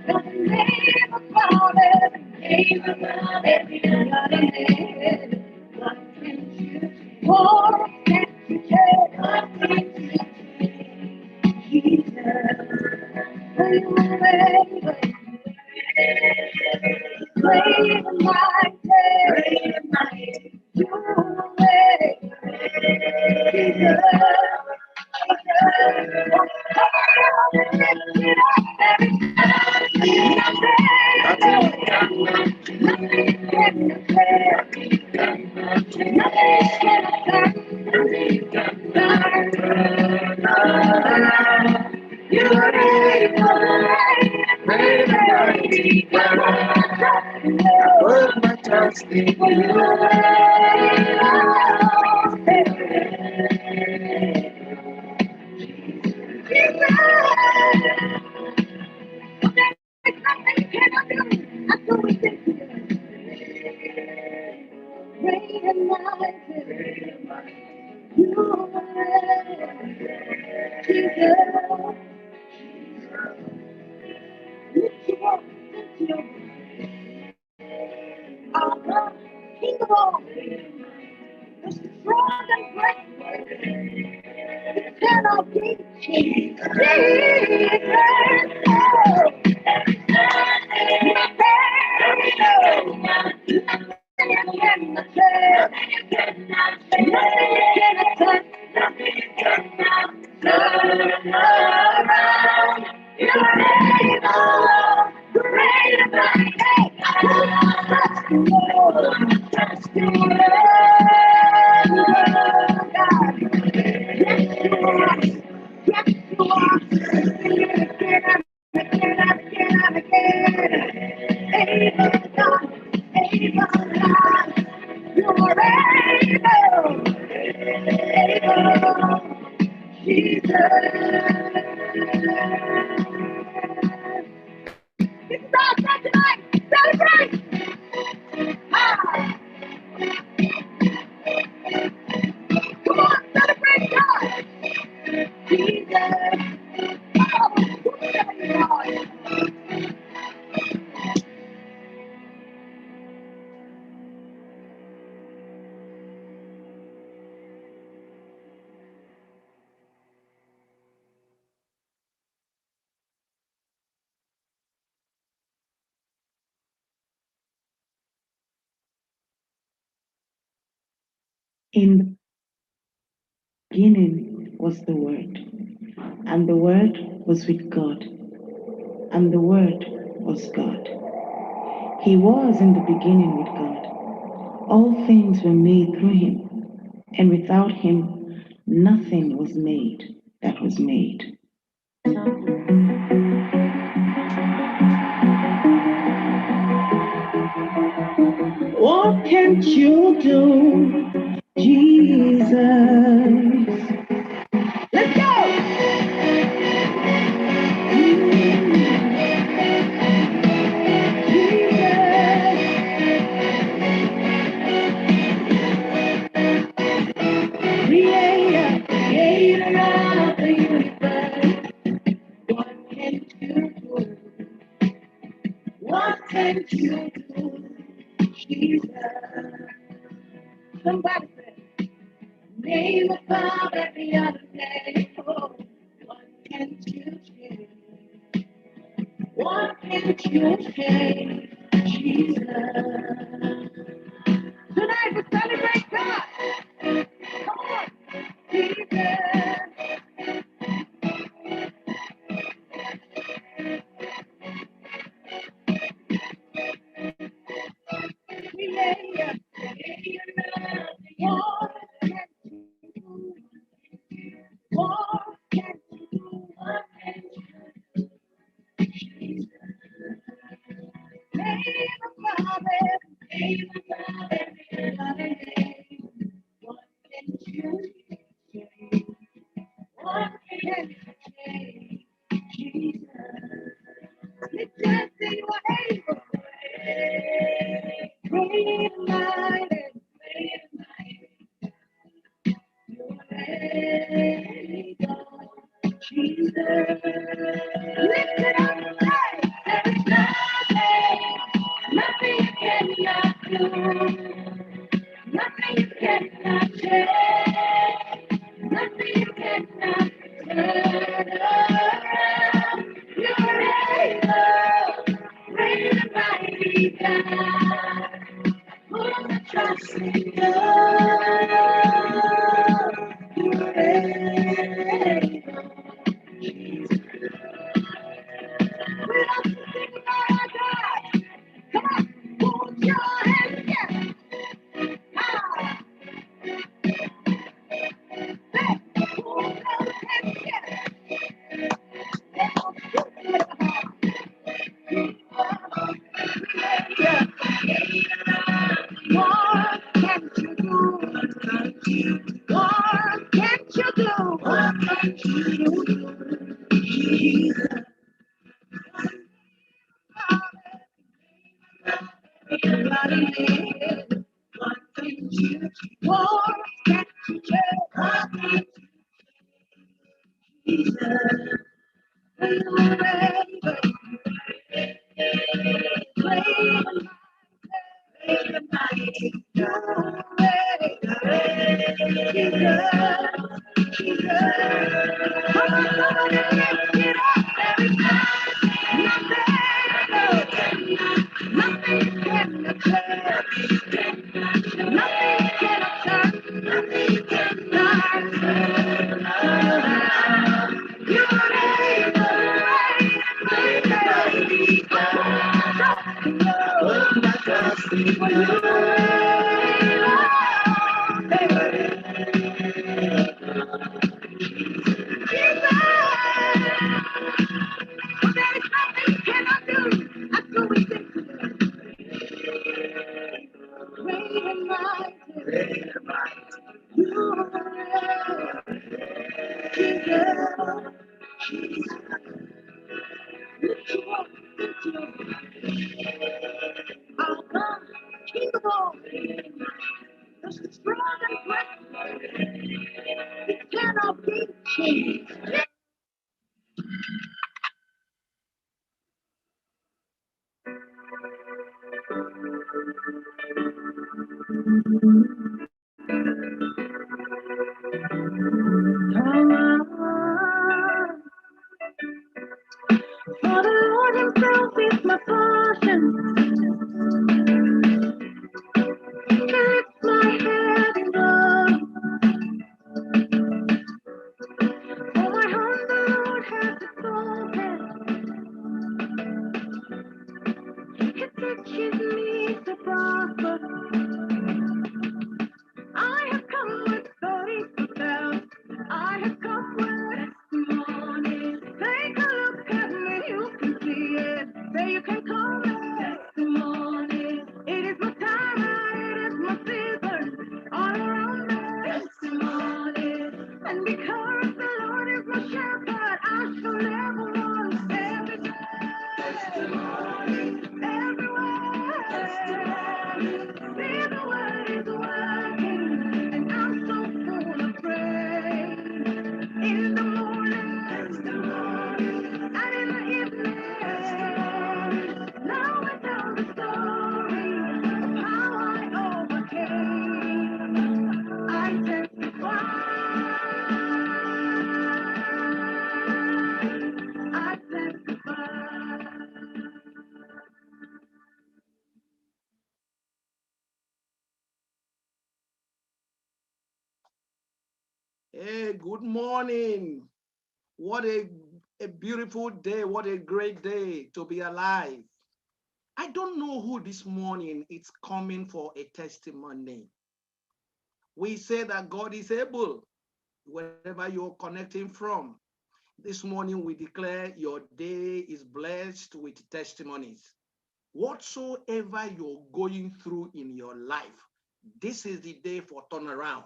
The name above every name, above every other name. What can you do? What can you take? What can you take? Jesus, for you are able, great and mighty, you are able, Jesus. In the beginning was the Word, and the Word was with God, and the Word was God. He was in the beginning with God. All things were made through him, and without him nothing was made that was made. What can't you do, Jesus? Let's go! Creator of the universe, what can you do? What can you do, Jesus? Somebody say, name above every other name. Oh, what can you do? What can you change, Jesus? Tonight we celebrate God. Come on, Jesus. Creator, what can you do? What can you do? What can you do, Jesus? Name above every other name. What can you say? What can you say, Jesus? You just say you are able. Great and mighty, great and mighty. You are able, Jesus. Lift Trust in God, you're able. We have to sing our God. Come on, put your hands together. Ah, hey, put your hands together. What can't you do? What can't you do? What can't you do? Everybody live. What can't you do? What can't you do? What can't you do? For the Lord Himself is my portion. He lifts my head in love. For my hand the Lord has exalted. He teaches me to prosper. I have come with stories to tell. I have come with testimony. Take a look at me, you can see it. Say you can call me testimony. It is my time and it is my season. All around me, testimony. And because the Lord is my shepherd, I shall never want every day. Testimony. Everywhere. Testimony. See the word is working, and I'm so full of praise. In the morning, testimony, and in the evening, testimony. Now I tell the story of how I overcame. I testify. I testify. Hey, good morning. What a beautiful day. What a great day to be alive. I don't know who this morning is coming for a testimony. We say that God is able, wherever you're connecting from. This morning, we declare your day is blessed with testimonies. Whatsoever you're going through in your life, this is the day for turnaround.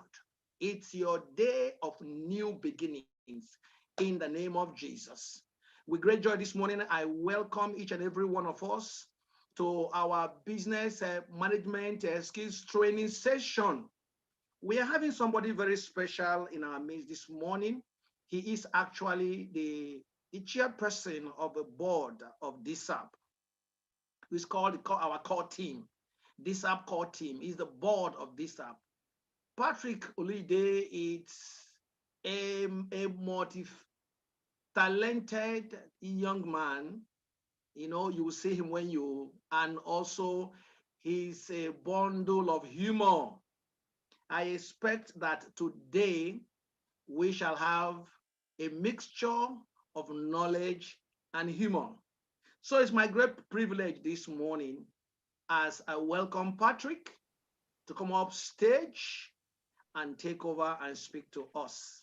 It's your day of new beginnings in the name of Jesus. With great joy this morning, I welcome each and every one of us to our business management skills training session. We are having somebody very special in our midst this morning. He is actually the chairperson of the board of Dsap. It's called our core team. Dsap core team is the board of Dsap. Patrick Olide is a multi-talented young man. You will see him and also he's a bundle of humor. I expect that today we shall have a mixture of knowledge and humor. So it's my great privilege this morning as I welcome Patrick to come up stage and take over and speak to us.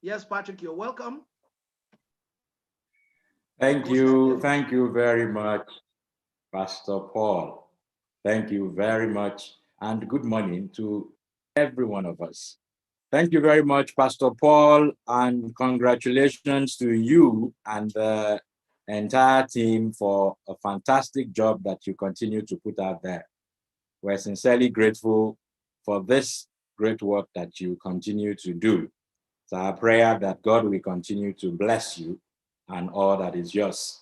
Yes, Patrick, you're welcome. Thank Go ahead. you. Thank you very much, Pastor Paul. Thank you very much. And good morning to every one of us. Thank you very much, Pastor Paul, and congratulations to you and the entire team for a fantastic job that you continue to put out there. We're sincerely grateful for this great work that you continue to do. It's our prayer that God will continue to bless you and all that is yours.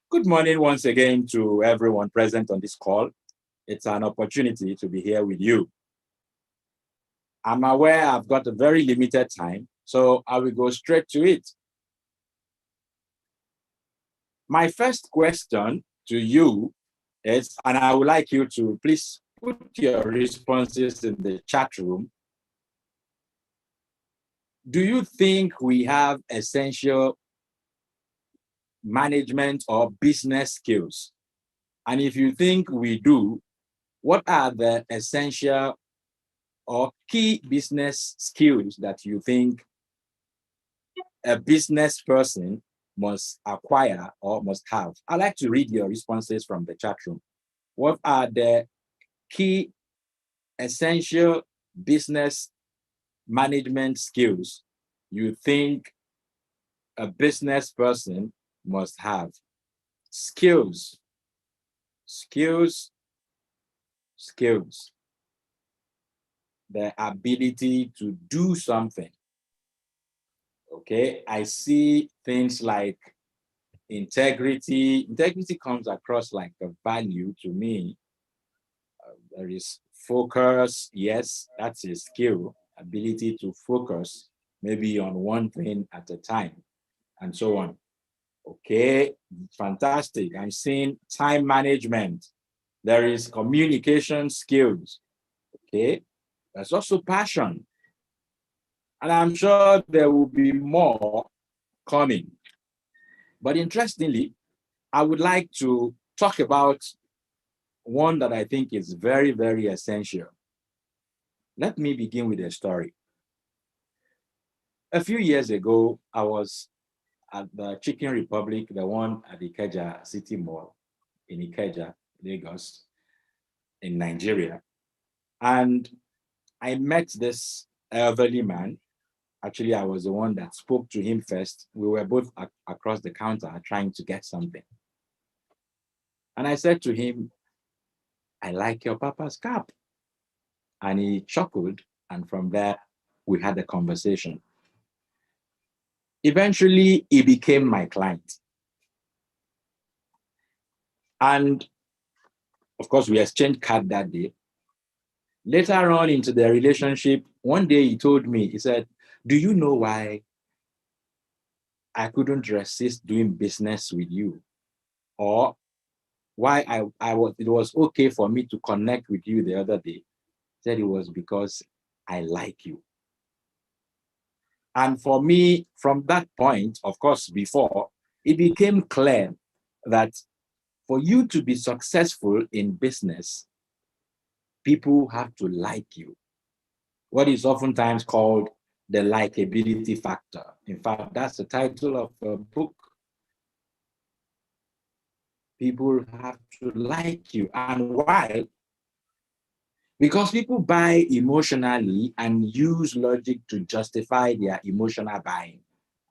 Good morning once again to everyone present on this call. It's an opportunity to be here with you. I'm aware I've got a very limited time, so I will go straight to it. My first question to you is, and I would like you to please put your responses in the chat room. Do you think we have essential management or business skills? And if you think we do, what are the essential or key business skills that you think a business person must acquire or must have? I'd like to read your responses from the chat room. What are the key essential business management skills you think a business person must have? Skills, skills, skills. The ability to do something. Okay, I see things like integrity. Integrity comes across like a value to me. There is focus. Yes, that's a skill, ability to focus maybe on one thing at a time and so on. Okay, fantastic. I'm seeing time management. There is communication skills. Okay, there's also passion. And I'm sure there will be more coming. But interestingly, I would like to talk about one that I think is very, very essential. Let me begin with a story. A few years ago, I was at the Chicken Republic, the one at the Ikeja City Mall in Ikeja, Lagos, in Nigeria. And I met this elderly man. Actually, I was the one that spoke to him first. We were both across the counter trying to get something. And I said to him, I like your papa's cap. And he chuckled. And from there, we had a conversation. Eventually, he became my client. And of course, we exchanged cards that day. Later on into the relationship, one day he told me, he said, do you know why I couldn't resist doing business with you? Or why it was okay for me to connect with you the other day? He said it was because I like you. And for me, from that point, of course, before, it became clear that for you to be successful in business, people have to like you. What is oftentimes called the likability factor. In fact, that's the title of a book. People have to like you. And why? Because people buy emotionally and use logic to justify their emotional buying.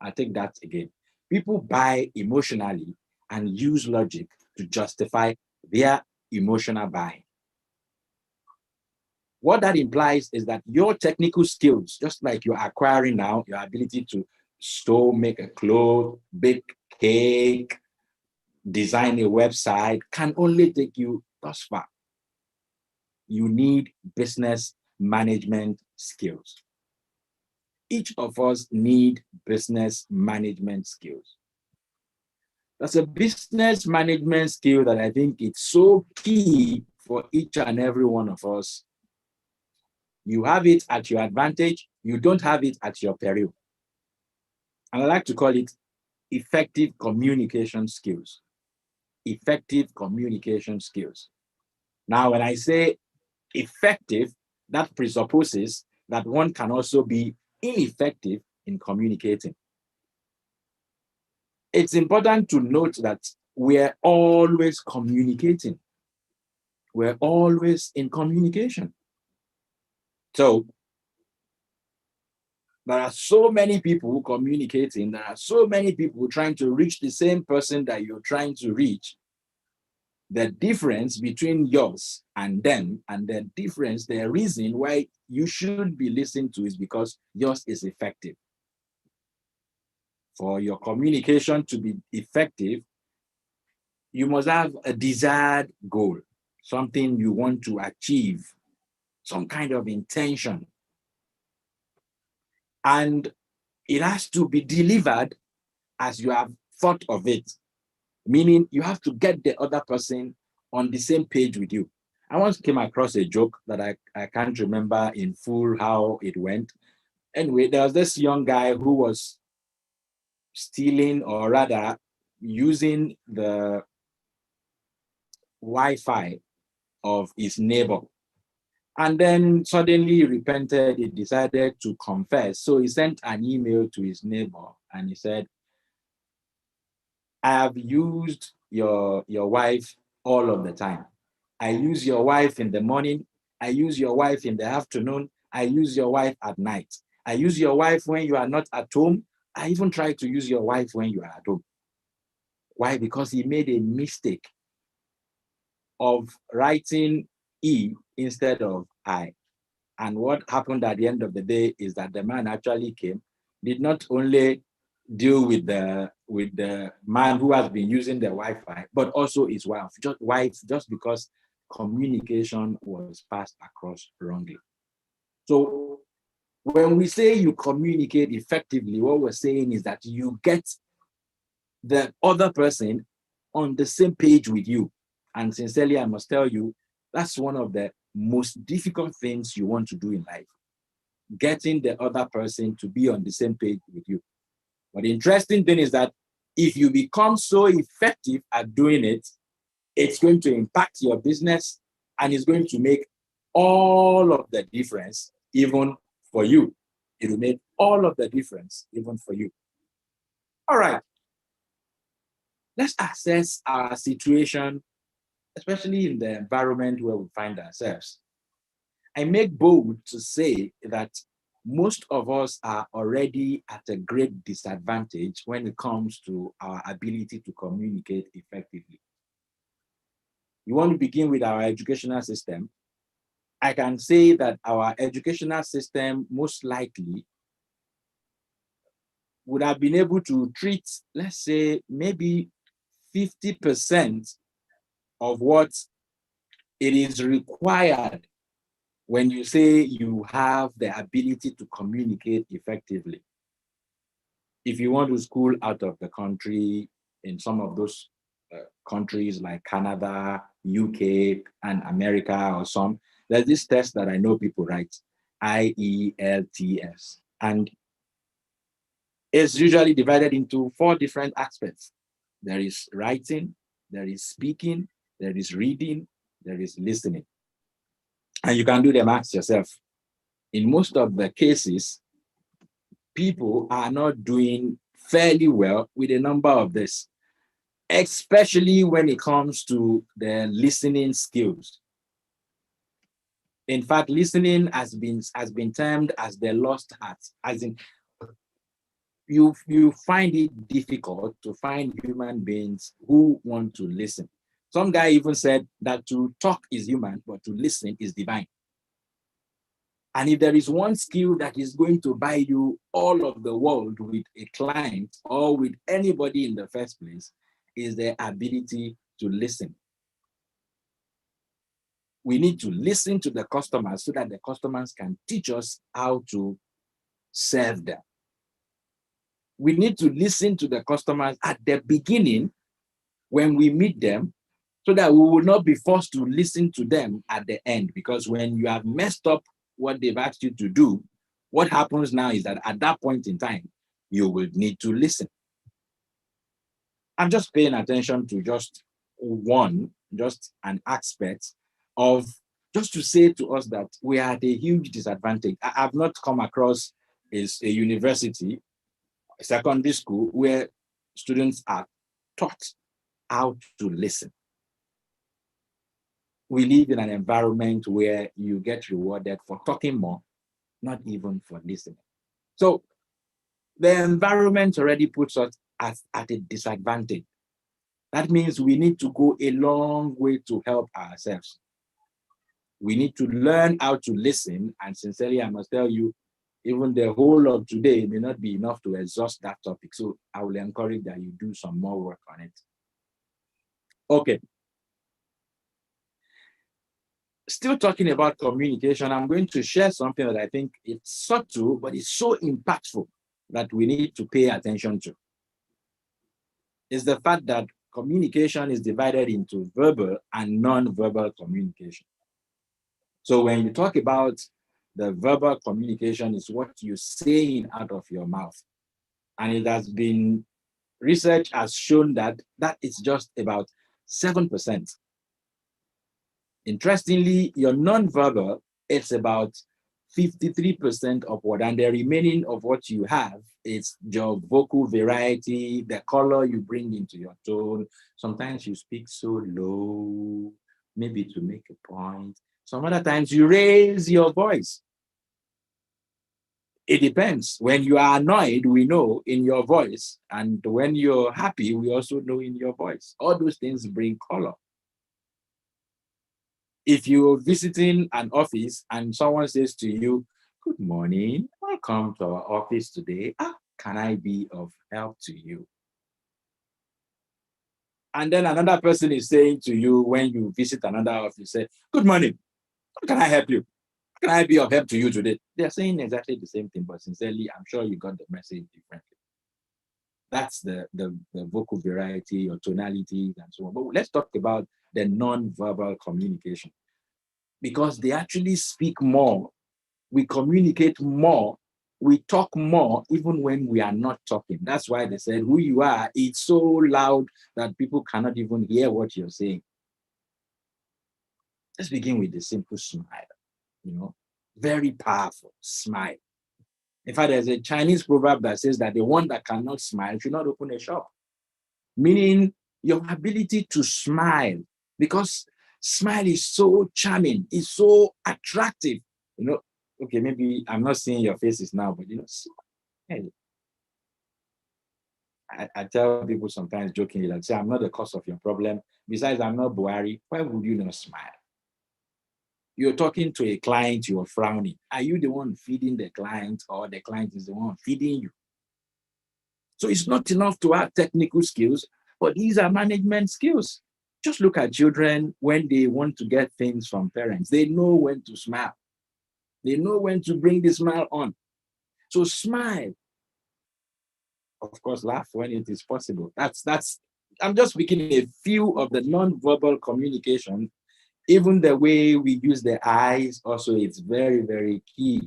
I take that again. People buy emotionally and use logic to justify their emotional buying. What that implies is that your technical skills, just like you're acquiring now, your ability to sew, make a cloth, bake cake, design a website, can only take you thus far. You need business management skills. Each of us need business management skills. That's a business management skill that I think it's so key for each and every one of us. You have it at your advantage, you don't have it at your peril. And I like to call it effective communication skills. Effective communication skills. Now, when I say effective, that presupposes that one can also be ineffective in communicating. It's important to note that we're always communicating. We're always in communication. So there are so many people communicating. There are so many people trying to reach the same person that you're trying to reach. The difference between yours and them, and the difference, the reason why you should be listened to is because yours is effective. For your communication to be effective, you must have a desired goal, something you want to achieve, some kind of intention. And it has to be delivered as you have thought of it, meaning you have to get the other person on the same page with you. I once came across a joke that I can't remember in full how it went. Anyway, there was this young guy who was stealing, or rather using the Wi-Fi of his neighbor. And then suddenly he repented, he decided to confess. So he sent an email to his neighbor and he said, I have used your wife all of the time. I use your wife in the morning. I use your wife in the afternoon. I use your wife at night. I use your wife when you are not at home. I even try to use your wife when you are at home. Why? Because he made a mistake of writing E instead of I. And what happened at the end of the day is that the man actually came, did not only deal with the man who has been using the Wi-Fi, but also his wife, just because communication was passed across wrongly. So when we say you communicate effectively, what we're saying is that you get the other person on the same page with you. And sincerely, I must tell you, that's one of the most difficult things you want to do in life, getting the other person to be on the same page with you. But the interesting thing is that if you become so effective at doing it, it's going to impact your business and it's going to make all of the difference, even for you. It will make all of the difference, even for you. All right. Let's assess our situation, especially in the environment where we find ourselves. I make bold to say that most of us are already at a great disadvantage when it comes to our ability to communicate effectively. You want to begin with our educational system. I can say that our educational system most likely would have been able to treat, let's say, maybe 50% of what it is required when you say you have the ability to communicate effectively. If you want to school out of the country, in some of those countries like Canada, UK, and America, or some, there's this test that I know people write, IELTS. And it's usually divided into 4 different aspects. There is writing, there is speaking, there is reading, there is listening. And you can do the maths yourself. In most of the cases, people are not doing fairly well with a number of this, especially when it comes to the listening skills. In fact, listening has been termed as the lost art, as in you find it difficult to find human beings who want to listen. Some guy even said that to talk is human, but to listen is divine. And if there is one skill that is going to buy you all of the world with a client or with anybody in the first place, is the ability to listen. We need to listen to the customers so that the customers can teach us how to serve them. We need to listen to the customers at the beginning when we meet them, so that we will not be forced to listen to them at the end. Because when you have messed up what they've asked you to do, what happens now is that at that point in time, you will need to listen. I'm just paying attention to just an aspect of, just to say to us that we are at a huge disadvantage. I've not come across is a university, a secondary school, where students are taught how to listen. We live in an environment where you get rewarded for talking more, not even for listening. So the environment already puts us at a disadvantage. That means we need to go a long way to help ourselves. We need to learn how to listen. And sincerely, I must tell you, even the whole of today may not be enough to exhaust that topic. So I will encourage that you do some more work on it. Okay. Still talking about communication, I'm going to share something that I think it's subtle, but it's so impactful that we need to pay attention to. Is the fact that communication is divided into verbal and non-verbal communication. So when you talk about the verbal communication, is what you're saying out of your mouth. And it has been, research has shown that is just about 7%. Interestingly, your non-verbal, it's about 53% of what, and the remaining of what you have is your vocal variety, the color you bring into your tone. Sometimes you speak so low, maybe to make a point. Some other times you raise your voice. It depends. When you are annoyed, we know in your voice. And when you're happy, we also know in your voice. All those things bring color. If you're visiting an office and someone says to you, "Good morning, welcome to our office today. Can I be of help to you?" And then another person is saying to you when you visit another office, say, "Good morning, how can I help you? How can I be of help to you today?" They're saying exactly the same thing, but sincerely, I'm sure you got the message differently. That's the vocal variety or tonality and so on. But let's talk about the non-verbal communication, because they actually speak more. We communicate more. We talk more even when we are not talking. That's why they said who you are, it's so loud that people cannot even hear what you're saying. Let's begin with the simple smile, very powerful smile. In fact, there's a Chinese proverb that says that the one that cannot smile should not open a shop. Meaning your ability to smile, because smile is so charming, it's so attractive. Okay, maybe I'm not seeing your faces now, but smile. I tell people sometimes jokingly that say, "I'm not the cause of your problem. Besides, I'm not Buhari. Why would you not smile?" You're talking to a client, you're frowning. Are you the one feeding the client, or the client is the one feeding you? So it's not enough to have technical skills, but these are management skills. Just look at children when they want to get things from parents. They know when to smile. They know when to bring the smile on. So smile. Of course, laugh when it is possible. That's. I'm just speaking a few of the non-verbal communication. Even the way we use the eyes also, it's very, very key.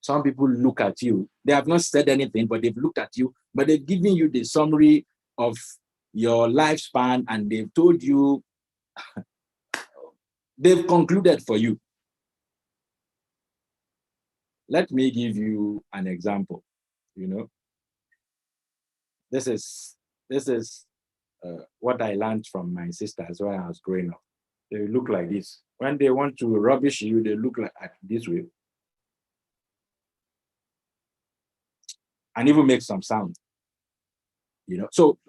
Some people look at you. They have not said anything, but they've looked at you, but they've given you the summary of your lifespan, and they've told you, they've concluded for you. Let me give you an example. This is what I learned from my sisters when I was growing up. They look like this. When they want to rubbish you, they look like this way, and even make some sound. So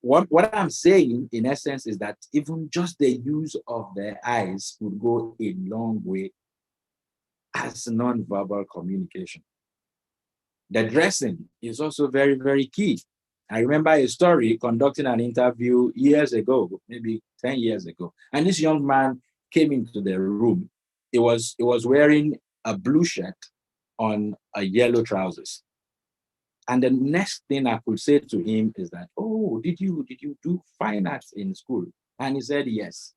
what I'm saying in essence is that even just the use of the eyes would go a long way as non-verbal communication. The dressing is also very, very key. I remember a story conducting an interview years ago, maybe 10 years ago, and this young man came into the room. He was wearing a blue shirt on a yellow trousers. And the next thing I could say to him is that, oh, did you do fine arts in school? And he said yes.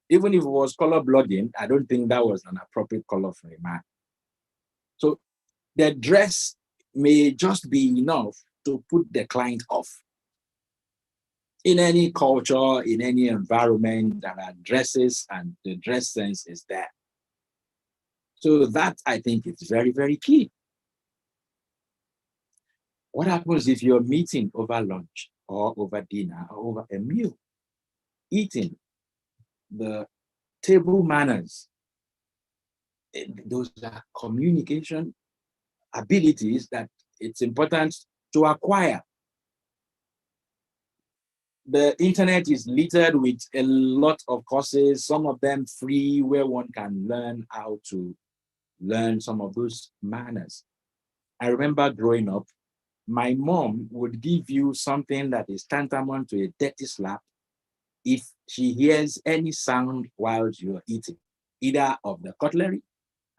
Even if it was color blocking, I don't think that was an appropriate color for a man. So the dress may just be enough to put the client off. In any culture, in any environment, there are dresses and the dress sense is there. So that, I think, is very, very key. What happens if you're meeting over lunch or over dinner or over a meal? Eating, the table manners, those are communication abilities that it's important to acquire. The internet is littered with a lot of courses, some of them free, where one can learn how to learn some of those manners. I remember growing up, my mom would give you something that is tantamount to a dirty slap if she hears any sound while you're eating, either of the cutlery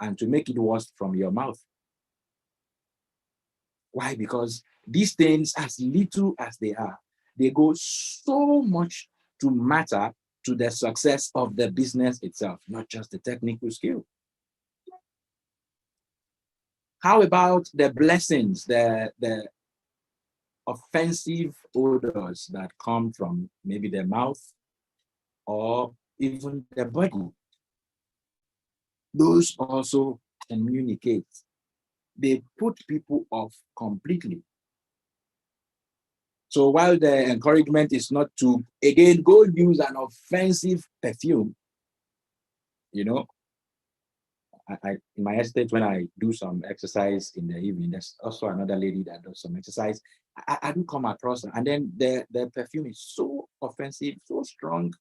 and to make it worse from your mouth. Why? Because these things, as little as they are, they go so much to matter to the success of the business itself, not just the technical skill. How about the blessings, the offensive odors that come from maybe the mouth or even the body? Those also communicate. They put people off completely. So while the encouragement is not to, again, go use an offensive perfume, you know, in my estate, when I do some exercise in the evening, there's also another lady that does some exercise. I do come across her, and then the perfume is so offensive, so strong.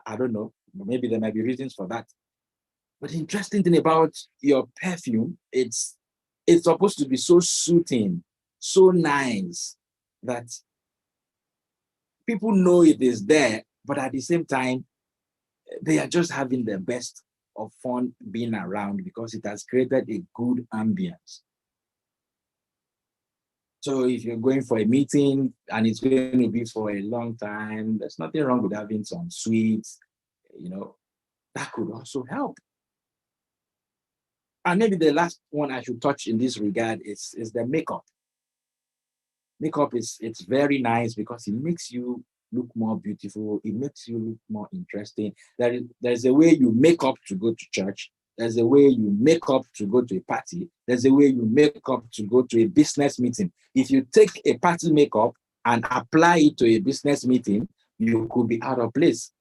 I don't know, maybe there might be reasons for that. But the interesting thing about your perfume, it's supposed to be so soothing, so nice, that people know it is there, but at the same time, they are just having the best of fun being around because it has created a good ambience. So if you're going for a meeting and it's going to be for a long time, there's nothing wrong with having some sweets, that could also help. And maybe the last one I should touch in this regard is the makeup. Makeup it's very nice because it makes you look more beautiful. It makes you look more interesting. There's a way you make up to go to church. There's a way you make up to go to a party. There's a way you make up to go to a business meeting. If you take a party makeup and apply it to a business meeting, you could be out of place.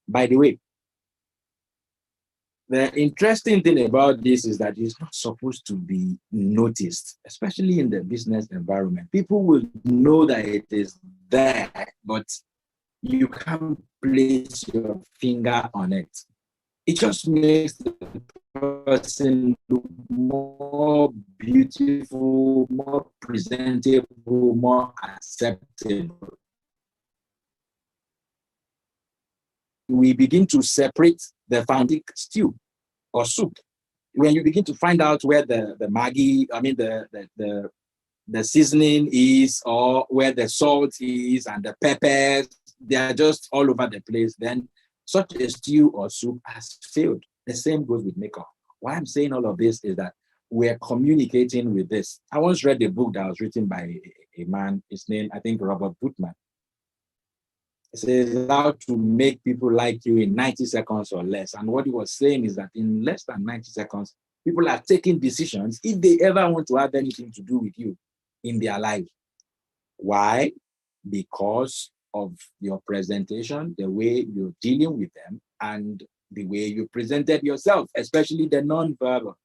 By the way, the interesting thing about this is that it's not supposed to be noticed, especially in the business environment. People will know that it is there, but you can't place your finger on it. It just makes the person look more beautiful, more presentable, more acceptable. We begin to separate the founding stew or soup. When you begin to find out where the Maggi, the seasoning is, or where the salt is and the peppers, they are just all over the place, then such a stew or soup has failed. The same goes with makeup. Why I'm saying all of this is that we're communicating with this. I once read a book that was written by a man, his name, I think, Robert Putman. It says how to make people like you in 90 seconds or less. And what he was saying is that in less than 90 seconds, people are taking decisions if they ever want to have anything to do with you in their life. Why? Because of your presentation, the way you're dealing with them, and the way you presented yourself, especially the non-verbal.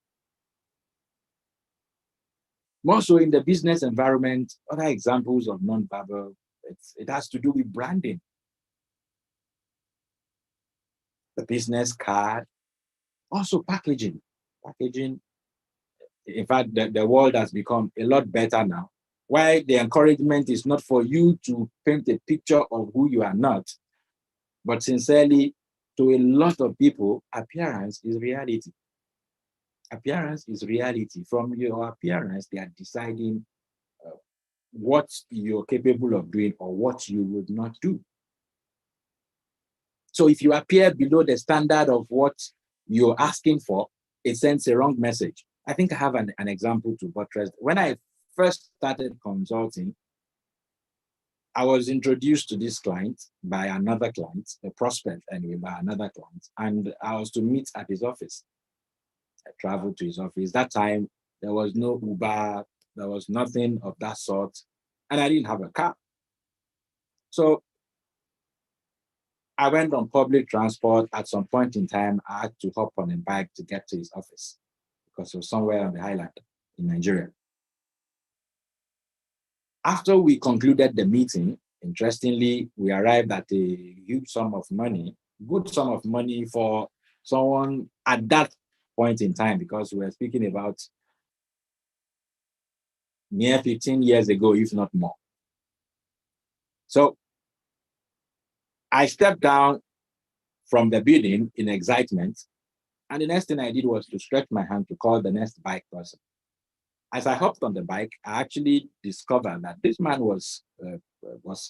More so in the business environment, other examples of non-verbal, it has to do with branding. The business card, also packaging. Packaging, in fact, the world has become a lot better now. Why the encouragement is not for you to paint a picture of who you are not, but sincerely, to a lot of people, appearance is reality. Appearance is reality. From your appearance, they are deciding what you're capable of doing or what you would not do. So if you appear below the standard of what you're asking for, it sends a wrong message. I think I have an example to buttress. When I first started consulting, I was introduced to this client by another client, a prospect anyway, by another client, and I was to meet at his office. I traveled to his office. That time, there was no Uber, there was nothing of that sort, and I didn't have a car. So I went on public transport. At some point in time, I had to hop on a bike to get to his office because it was somewhere on the highland in Nigeria. After we concluded the meeting, interestingly, we arrived at a huge sum of money, good sum of money for someone at that point in time, because we were speaking about near 15 years ago, if not more. So I stepped down from the building in excitement, and the next thing I did was to stretch my hand to call the next bike person. As I hopped on the bike, I actually discovered that this man was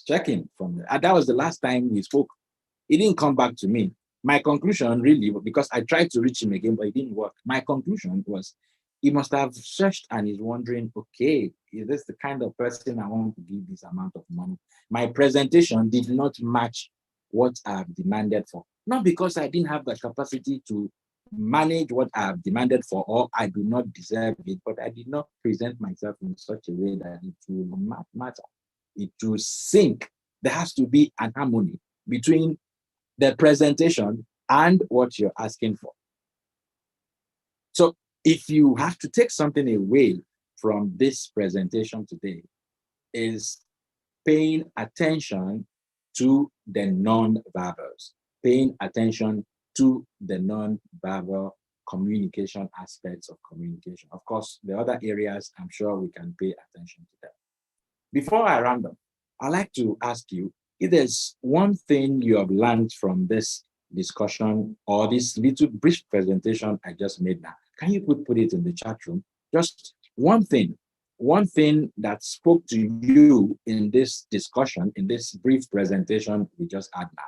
checking from the, and that was the last time we spoke. He didn't come back to me. My conclusion really, because I tried to reach him again, but it didn't work. My conclusion was he must have searched and is wondering, okay, is this the kind of person I want to give this amount of money? My presentation did not match what I've demanded for. Not because I didn't have the capacity to manage what I've demanded for, or I do not deserve it, but I did not present myself in such a way that it will matter. It will sync. There has to be an harmony between the presentation and what you're asking for. So if you have to take something away from this presentation today, is paying attention to the non-verbals, paying attention to the non-verbal communication aspects of communication. Of course, the other areas, I'm sure we can pay attention to them. Before I round up, I'd like to ask you if there's one thing you have learned from this discussion or this little brief presentation I just made now. Can you put it in the chat room? Just one thing that spoke to you in this discussion, in this brief presentation we just had now.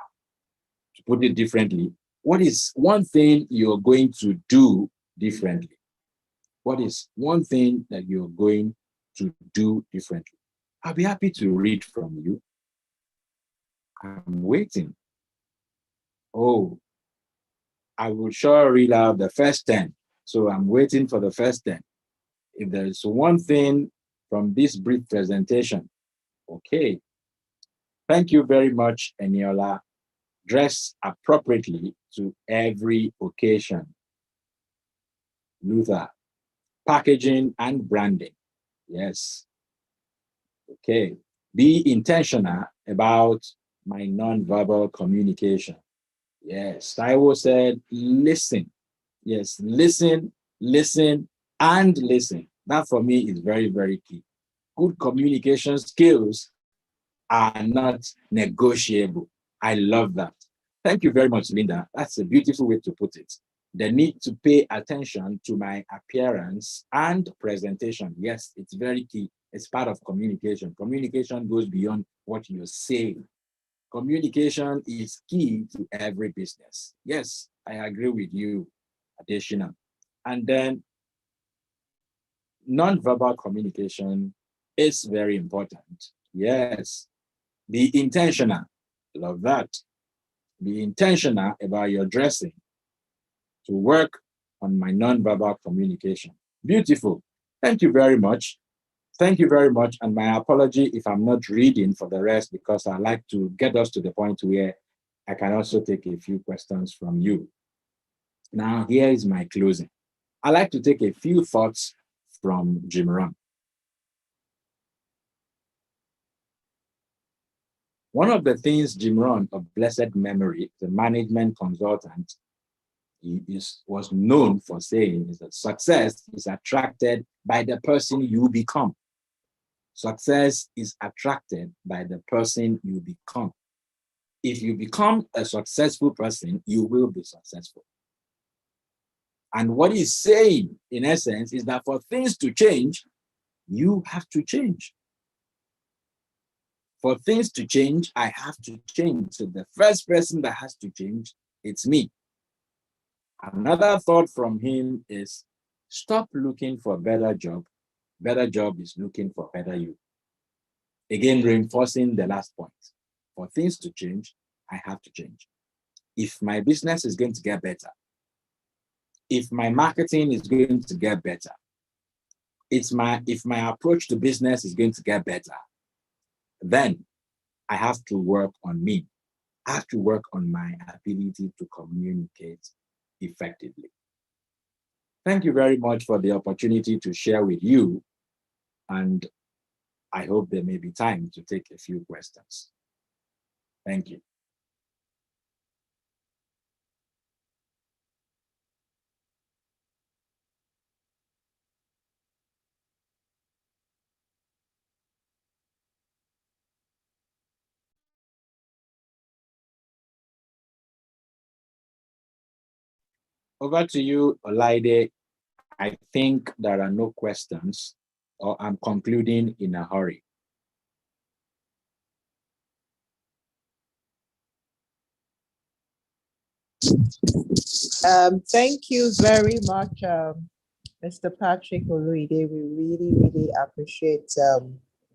To put it differently, what is one thing you're going to do differently? What is one thing that you're going to do differently? I'll be happy to read from you. I'm waiting. Oh, I will sure read out the first 10. So I'm waiting for the first 10. If there is one thing from this brief presentation, okay. Thank you very much, Eniola. Dress appropriately to every occasion. Luther, packaging and branding. Yes. Okay. Be intentional about my non-verbal communication. Yes. Taiwo said, listen. Yes, listen, listen, and listen. That for me is very, very key. Good communication skills are not negotiable. I love that. Thank you very much, Linda. That's a beautiful way to put it. The need to pay attention to my appearance and presentation. Yes, it's very key. It's part of communication. Communication goes beyond what you're saying. Communication is key to every business. Yes, I agree with you, Additional. And then non-verbal communication is very important. Yes, be intentional. Love that. Be intentional about your dressing to work on my non-verbal communication. Beautiful. Thank you very much. Thank you very much. And my apology if I'm not reading for the rest, because I like to get us to the point where I can also take a few questions from you. Now, here is my closing. I like to take a few thoughts from Jim Rohn. One of the things Jim Rohn of blessed memory, the management consultant, was known for saying is that success is attracted by the person you become. Success is attracted by the person you become. If you become a successful person, you will be successful. And what he's saying, in essence, is that for things to change, you have to change. For things to change, I have to change. So the first person that has to change, it's me. Another thought from him is stop looking for a better job. Better job is looking for better you. Again, reinforcing the last point. For things to change, I have to change. If my business is going to get better, if my marketing is going to get better, if my approach to business is going to get better, then I have to work on me. I have to work on my ability to communicate effectively. Thank you very much for the opportunity to share with you, and I hope there may be time to take a few questions. Thank you. Over to you, Olaide. I think there are no questions, or I'm concluding in a hurry. Thank you very much, Mr. Patrick Oluide. We really, really appreciate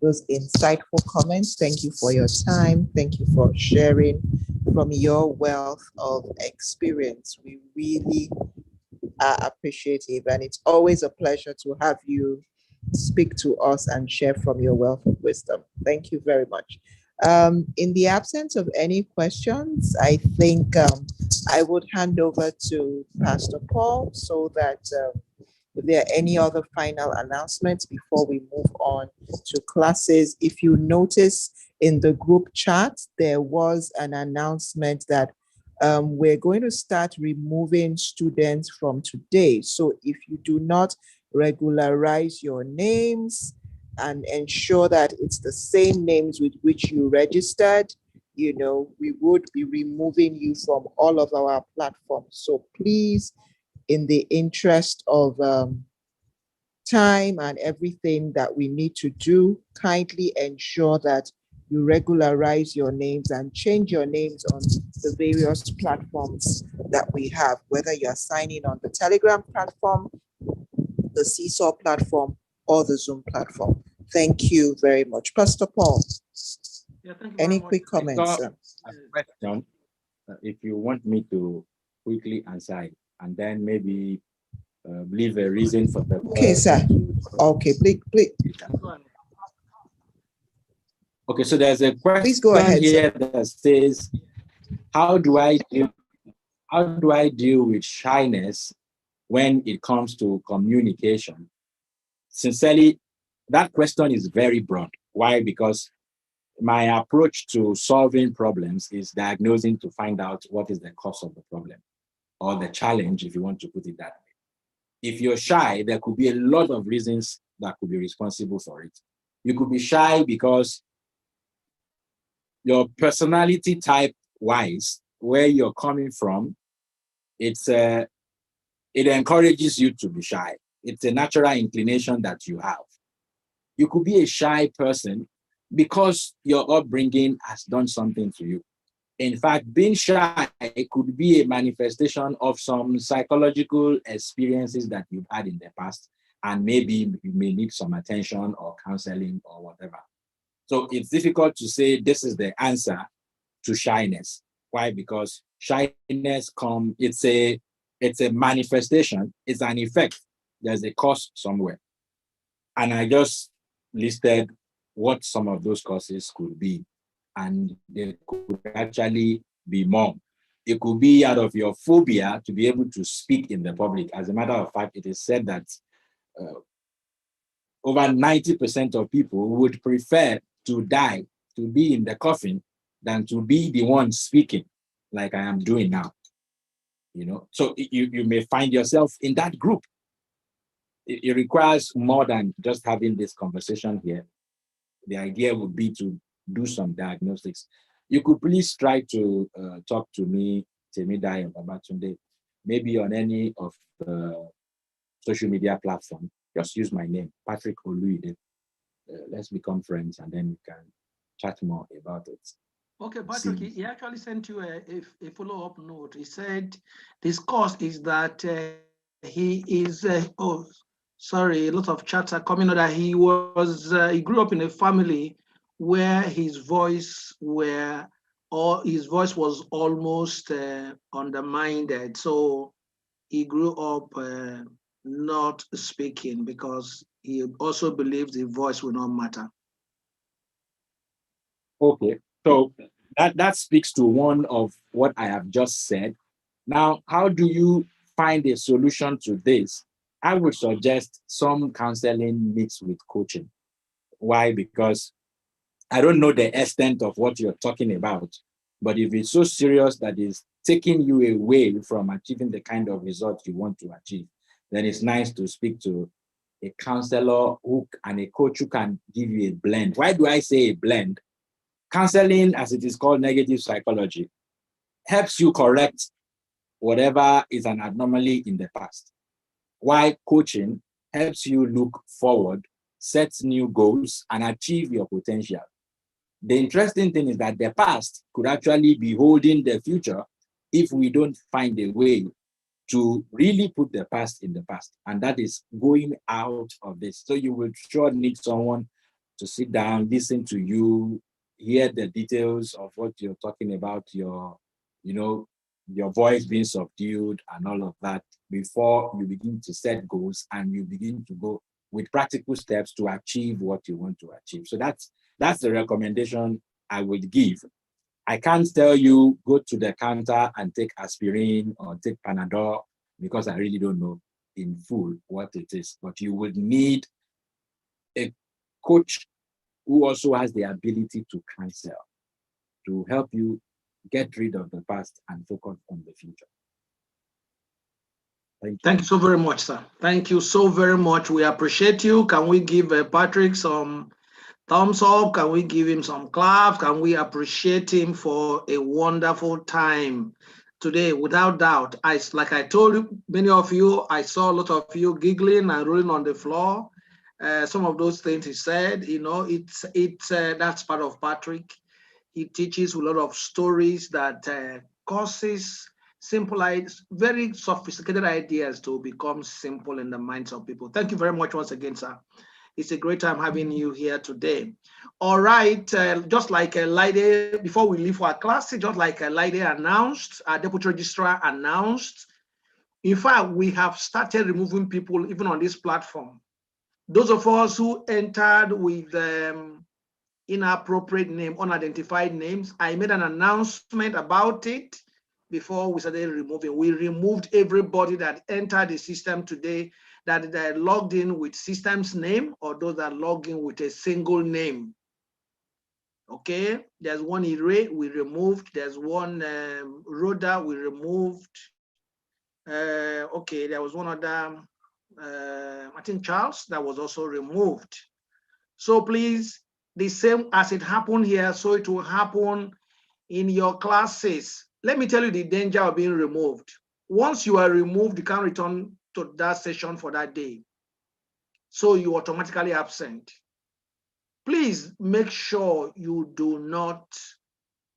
those insightful comments. Thank you for your time. Thank you for sharing from your wealth of experience. We really are appreciative, and it's always a pleasure to have you speak to us and share from your wealth of wisdom. Thank you very much. In the absence of any questions, I think I would hand over to Pastor Paul so that if there are any other final announcements before we move on to classes. If you notice in the group chat, there was an announcement that we're going to start removing students from today. So if you do not regularize your names and ensure that it's the same names with which you registered, we would be removing you from all of our platforms. So please, in the interest of time and everything that we need to do, kindly ensure that you regularize your names and change your names on the various platforms that we have, whether you're signing on the Telegram platform, the Seesaw platform, or the Zoom platform. Thank you very much. Pastor Paul, Yeah, thank you any very much. quick comments? A question, if you want me to quickly answer it, and then maybe leave a reason for the Okay, sir. Okay, please. Go ahead. Okay, so there's a question Please go ahead, here sir. that says, how do I deal with shyness when it comes to communication? Sincerely, that question is very broad. Why? Because my approach to solving problems is diagnosing to find out what is the cause of the problem or the challenge, if you want to put it that way. If you're shy, there could be a lot of reasons that could be responsible for it. You could be shy because your personality type wise, where you're coming from, it encourages you to be shy. It's a natural inclination that you have. You could be a shy person because your upbringing has done something to you. In fact, being shy could be a manifestation of some psychological experiences that you've had in the past, and maybe you may need some attention or counseling or whatever. So it's difficult to say this is the answer to shyness. Why? Because shyness it's a manifestation, it's an effect. There's a cause somewhere. And I just listed what some of those causes could be. And there could actually be more. It could be out of your phobia to be able to speak in the public. As a matter of fact, it is said that over 90% of people would prefer to die, to be in the coffin, than to be the one speaking like I am doing now. So you may find yourself in that group. It requires more than just having this conversation here. The idea would be to do some diagnostics. You could please try to talk to me, Temidai or Babatunde, maybe on any of the social media platform. Just use my name, Patrick Oluide. Let's become friends, and then we can chat more about it. Okay, Patrick, See. he actually sent you a follow-up note. He said this course is that he is, oh, sorry, a lot of chats are coming out that he grew up in a family where his voice was almost undermined. So he grew up not speaking because he also believes the voice will not matter. Okay. So that speaks to one of what I have just said. Now, how do you find a solution to this? I would suggest some counseling mixed with coaching. Why? Because I don't know the extent of what you're talking about, but if it's so serious that is taking you away from achieving the kind of results you want to achieve, then it's nice to speak to a counselor and a coach who can give you a blend. Why do I say a blend? Counseling, as it is called negative psychology, helps you correct whatever is an anomaly in the past. While coaching helps you look forward, set new goals, and achieve your potential. The interesting thing is that the past could actually be holding the future if we don't find a way to really put the past in the past. And that is going out of this. So you will sure need someone to sit down, listen to you, hear the details of what you're talking about, you know, your voice being subdued and all of that before you begin to set goals and you begin to go with practical steps to achieve what you want to achieve. So that's the recommendation I would give. I can't tell you go to the counter and take aspirin or take Panadol because I really don't know in full what it is. But you would need a coach who also has the ability to counsel, to help you get rid of the past and focus on the future. Thank you. Thank you so very much, sir. Thank you so very much. We appreciate you. Can we give Patrick some thumbs up? Can we give him some claps? Can we appreciate him for a wonderful time today? Without doubt, like I told you, many of you, I saw a lot of you giggling and rolling on the floor. Some of those things he said, it's that's part of Patrick. He teaches a lot of stories that causes simple, very sophisticated ideas to become simple in the minds of people. Thank you very much once again, sir. It's a great time having you here today. All right, just like Laide, before we leave for our class, just like Laide announced, our deputy registrar announced, in fact, we have started removing people even on this platform. Those of us who entered with inappropriate name, unidentified names, I made an announcement about it before we started removing. We removed everybody that entered the system today that logged in with system's name or those that log in with a single name. Okay, there's one Ire we removed. There's one Rhoda we removed. Okay, there was one other, I think Charles, that was also removed. So please, the same as it happened here, so it will happen in your classes. Let me tell you the danger of being removed. Once you are removed, you can't return to that session for that day. So you automatically absent. Please make sure you do not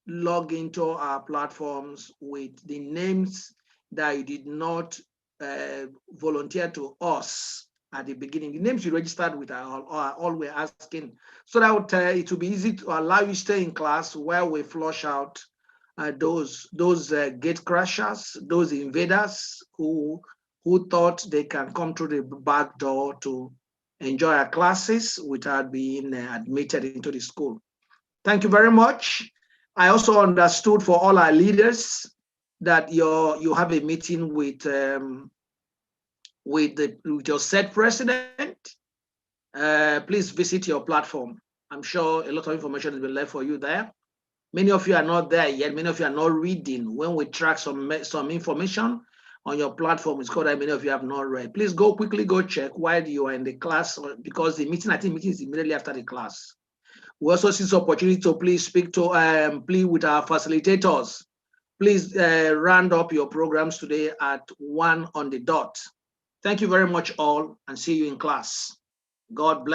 log into our platforms with the names that you did not volunteer to us at the beginning. The names you registered with are all we're asking, so that it will be easy to allow you to stay in class while we flush out those gate crashers, those invaders who thought they can come through the back door to enjoy our classes without being admitted into the school. Thank you very much. I also understood for all our leaders that you have a meeting with your set president. Please visit your platform. I'm sure a lot of information has been left for you there. Many of you are not there yet. Many of you are not reading. When we track some information on your platform, it's called that many of you have not read. Please quickly go check while you are in the class, because the meeting, I think meeting is immediately after the class. We also see this opportunity to please speak to, plead with our facilitators. Please round up your programs today at 1 on the dot. Thank you very much all, and see you in class. God bless.